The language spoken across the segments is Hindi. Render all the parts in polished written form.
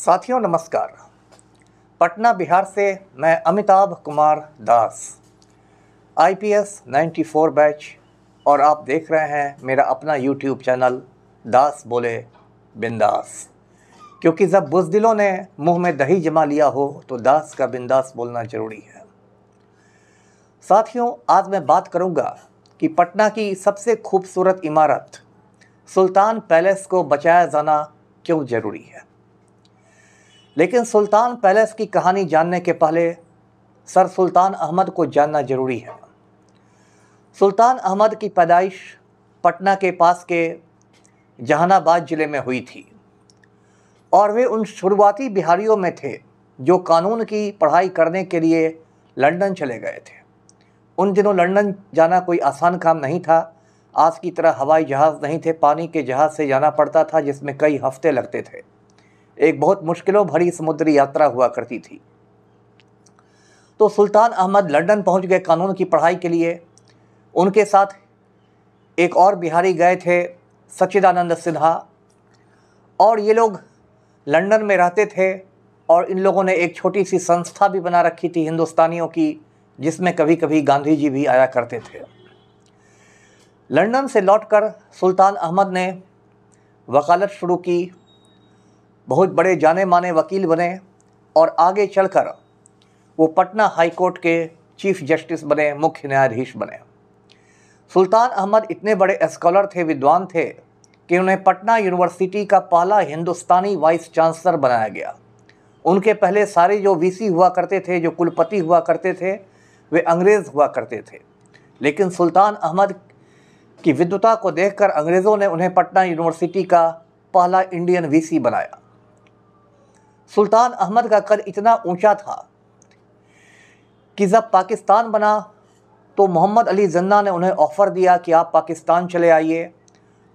साथियों नमस्कार। पटना बिहार से मैं अमिताभ कुमार दास, IPS 94 बैच, और आप देख रहे हैं मेरा अपना YouTube चैनल दास बोले बिंदास। क्योंकि जब बुज़दिलों ने मुंह में दही जमा लिया हो तो दास का बिंदास बोलना ज़रूरी है। साथियों, आज मैं बात करूंगा कि पटना की सबसे खूबसूरत इमारत सुल्तान पैलेस को बचाया जाना क्यों ज़रूरी है। लेकिन सुल्तान पैलेस की कहानी जानने के पहले सर सुल्तान अहमद को जानना जरूरी है। सुल्तान अहमद की पैदाइश पटना के पास के जहानाबाद ज़िले में हुई थी और वे उन शुरुआती बिहारियों में थे जो कानून की पढ़ाई करने के लिए लंदन चले गए थे। उन दिनों लंदन जाना कोई आसान काम नहीं था। आज की तरह हवाई जहाज़ नहीं थे, पानी के जहाज़ से जाना पड़ता था जिसमें कई हफ्ते लगते थे। एक बहुत मुश्किलों भरी समुद्री यात्रा हुआ करती थी। तो सुल्तान अहमद लंदन पहुंच गए कानून की पढ़ाई के लिए। उनके साथ एक और बिहारी गए थे, सच्चिदानंद सिन्हा, और ये लोग लंदन में रहते थे और इन लोगों ने एक छोटी सी संस्था भी बना रखी थी हिंदुस्तानियों की, जिसमें कभी कभी गांधी जी भी आया करते थे। लंदन से लौटकर सुल्तान अहमद ने वकालत शुरू की, बहुत बड़े जाने माने वकील बने और आगे चलकर वो पटना हाई कोर्ट के चीफ जस्टिस बने, मुख्य न्यायाधीश बने। सुल्तान अहमद इतने बड़े स्कॉलर थे, विद्वान थे कि उन्हें पटना यूनिवर्सिटी का पहला हिंदुस्तानी वाइस चांसलर बनाया गया। उनके पहले सारे जो VC हुआ करते थे, जो कुलपति हुआ करते थे, वे अंग्रेज़ हुआ करते थे। लेकिन सुल्तान अहमद की विद्वता को देखकर अंग्रेज़ों ने उन्हें पटना यूनिवर्सिटी का पहला इंडियन VC बनाया। सुल्तान अहमद का कद इतना ऊंचा था कि जब पाकिस्तान बना तो मोहम्मद अली जिन्ना ने उन्हें ऑफ़र दिया कि आप पाकिस्तान चले आइए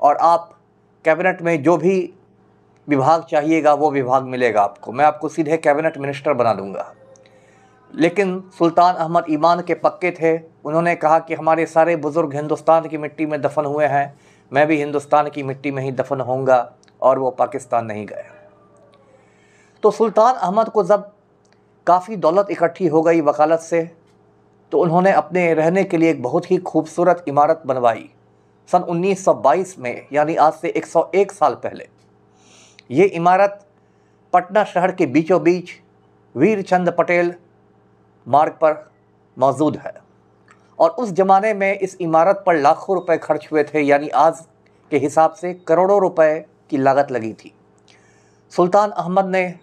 और आप कैबिनेट में जो भी विभाग चाहिएगा वो विभाग मिलेगा आपको, मैं आपको सीधे कैबिनेट मिनिस्टर बना दूंगा। लेकिन सुल्तान अहमद ईमान के पक्के थे। उन्होंने कहा कि हमारे सारे बुज़ुर्ग हिंदुस्तान की मिट्टी में दफन हुए हैं, मैं भी हिंदुस्तान की मिट्टी में ही दफन होऊंगा, और वो पाकिस्तान नहीं गए। तो सुल्तान अहमद को जब काफ़ी दौलत इकट्ठी हो गई वकालत से, तो उन्होंने अपने रहने के लिए एक बहुत ही खूबसूरत इमारत बनवाई सन 1922 में, यानी आज से 101 साल पहले। ये इमारत पटना शहर के बीचों बीच वीर चंद पटेल मार्ग पर मौजूद है। और उस ज़माने में इस इमारत पर लाखों रुपए खर्च हुए थे, यानी आज के हिसाब से करोड़ों रुपए की लागत लगी थी। सुल्तान अहमद ने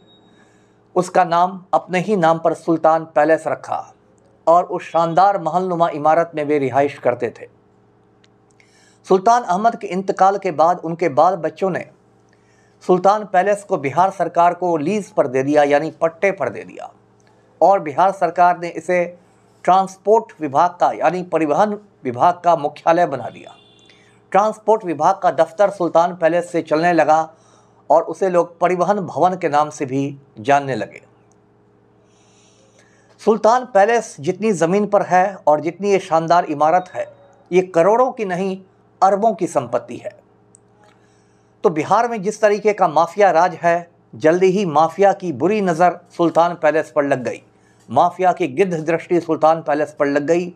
उसका नाम अपने ही नाम पर सुल्तान पैलेस रखा और उस शानदार महलनुमा इमारत में वे रिहाइश करते थे। सुल्तान अहमद के इंतकाल के बाद उनके बाल बच्चों ने सुल्तान पैलेस को बिहार सरकार को लीज पर दे दिया, यानी पट्टे पर दे दिया, और बिहार सरकार ने इसे ट्रांसपोर्ट विभाग का, यानी परिवहन विभाग का मुख्यालय बना दिया। ट्रांसपोर्ट विभाग का दफ्तर सुल्तान पैलेस से चलने लगा और उसे लोग परिवहन भवन के नाम से भी जानने लगे। सुल्तान पैलेस जितनी ज़मीन पर है और जितनी ये शानदार इमारत है, ये करोड़ों की नहीं अरबों की संपत्ति है। तो बिहार में जिस तरीके का माफिया राज है, जल्दी ही माफिया की बुरी नज़र सुल्तान पैलेस पर लग गई। माफिया की गिद्ध दृष्टि सुल्तान पैलेस पर लग गई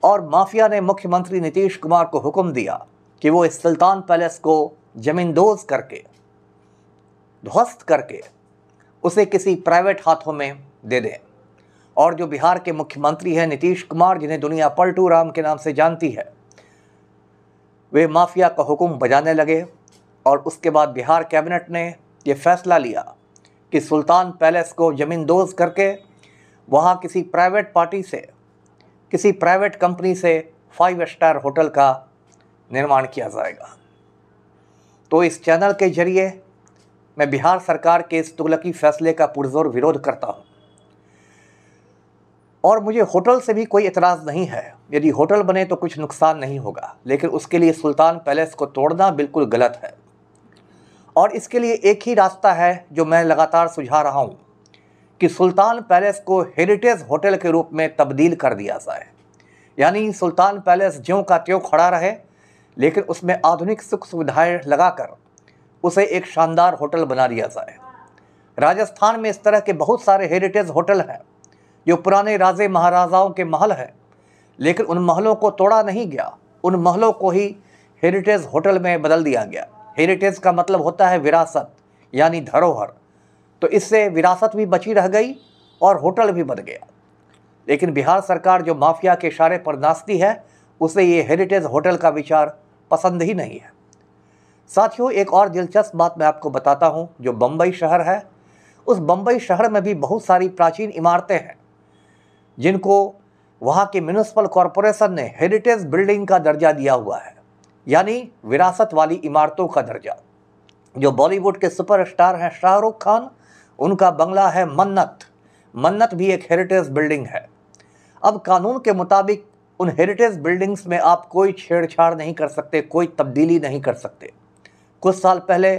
और माफिया ने मुख्यमंत्री नीतीश कुमार को हुक्म दिया कि वो इस सुल्तान पैलेस को ज़मींदोज़ करके, ध्वस्त करके उसे किसी प्राइवेट हाथों में दे दें। और जो बिहार के मुख्यमंत्री हैं नीतीश कुमार, जिन्हें दुनिया पलटू राम के नाम से जानती है, वे माफिया का हुक्म बजाने लगे। और उसके बाद बिहार कैबिनेट ने ये फैसला लिया कि सुल्तान पैलेस को ज़मींदोज़ करके वहाँ किसी प्राइवेट पार्टी से, किसी प्राइवेट कंपनी से 5 स्टार होटल का निर्माण किया जाएगा। तो इस चैनल के जरिए मैं बिहार सरकार के इस तुगलकी फैसले का पुरजोर विरोध करता हूँ। और मुझे होटल से भी कोई एतराज़ नहीं है, यदि होटल बने तो कुछ नुकसान नहीं होगा, लेकिन उसके लिए सुल्तान पैलेस को तोड़ना बिल्कुल गलत है। और इसके लिए एक ही रास्ता है जो मैं लगातार सुझा रहा हूँ कि सुल्तान पैलेस को हेरिटेज होटल के रूप में तब्दील कर दिया जाए। यानी सुल्तान पैलेस ज्यों का त्यों खड़ा रहे, लेकिन उसमें आधुनिक सुख सुविधाएँ लगाकर उसे एक शानदार होटल बना दिया जाए। राजस्थान में इस तरह के बहुत सारे हेरिटेज होटल हैं जो पुराने राजे महाराजाओं के महल हैं, लेकिन उन महलों को तोड़ा नहीं गया, उन महलों को ही हेरिटेज होटल में बदल दिया गया। हेरिटेज का मतलब होता है विरासत, यानी धरोहर। तो इससे विरासत भी बची रह गई और होटल भी बन गया। लेकिन बिहार सरकार जो माफिया के इशारे पर नाचती है, उसे ये हेरिटेज होटल का विचार पसंद ही नहीं है। साथियों, एक और दिलचस्प बात मैं आपको बताता हूँ। जो बम्बई शहर है, उस बम्बई शहर में भी बहुत सारी प्राचीन इमारतें हैं जिनको वहाँ के म्यूनिसिपल कॉरपोरेशन ने हेरिटेज बिल्डिंग का दर्जा दिया हुआ है, यानी विरासत वाली इमारतों का दर्जा। जो बॉलीवुड के सुपरस्टार हैं शाहरुख खान, उनका बंगला है मन्नत। मन्नत भी एक हेरिटेज बिल्डिंग है। अब कानून के मुताबिक उन हेरिटेज बिल्डिंग्स में आप कोई छेड़छाड़ नहीं कर सकते, कोई तब्दीली नहीं कर सकते। कुछ साल पहले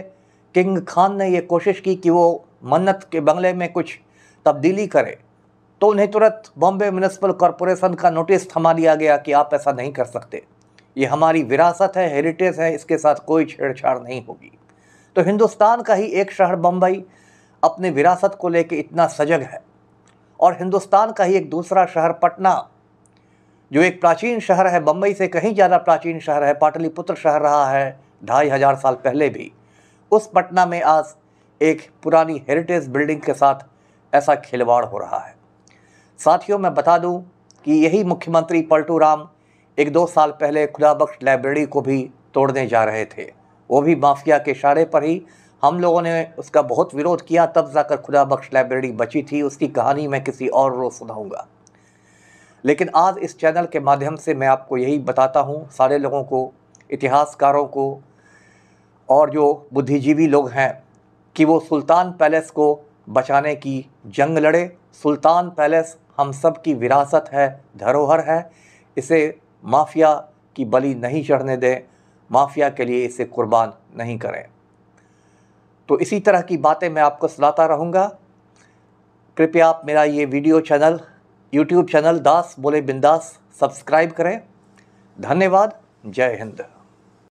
किंग खान ने ये कोशिश की कि वो मन्नत के बंगले में कुछ तब्दीली करे, तो उन्हें तुरंत बॉम्बे म्यूनिसिपल कॉरपोरेशन का नोटिस थमा दिया गया कि आप ऐसा नहीं कर सकते, ये हमारी विरासत है, हेरिटेज है, इसके साथ कोई छेड़छाड़ नहीं होगी। तो हिंदुस्तान का ही एक शहर बम्बई अपने विरासत को लेकर इतना सजग है, और हिंदुस्तान का ही एक दूसरा शहर पटना, जो एक प्राचीन शहर है, बम्बई से कहीं ज़्यादा प्राचीन शहर है, पाटलिपुत्र शहर रहा है 2500 साल पहले भी। उस पटना में आज एक पुरानी हेरिटेज बिल्डिंग के साथ ऐसा खिलवाड़ हो रहा है। साथियों, मैं बता दूं कि यही मुख्यमंत्री पलटू राम 1-2 साल पहले खुदाबख्श लाइब्रेरी को भी तोड़ने जा रहे थे। वो भी माफिया के इशारे पर ही। हम लोगों ने उसका बहुत विरोध किया, तब जाकर खुदाबख्श लाइब्रेरी बची थी। उसकी कहानी मैं किसी और रोज़ सुनाऊंगा। लेकिन आज इस चैनल के माध्यम से मैं आपको यही बताता हूँ, सारे लोगों को, इतिहासकारों को और जो बुद्धिजीवी लोग हैं, कि वो सुल्तान पैलेस को बचाने की जंग लड़े। सुल्तान पैलेस हम सब की विरासत है, धरोहर है। इसे माफिया की बलि नहीं चढ़ने दें, माफिया के लिए इसे कुर्बान नहीं करें। तो इसी तरह की बातें मैं आपको सुनाता रहूँगा। कृपया आप मेरा ये वीडियो चैनल, यूट्यूब चैनल दास बोले बिंदास सब्सक्राइब करें। धन्यवाद। जय हिंद।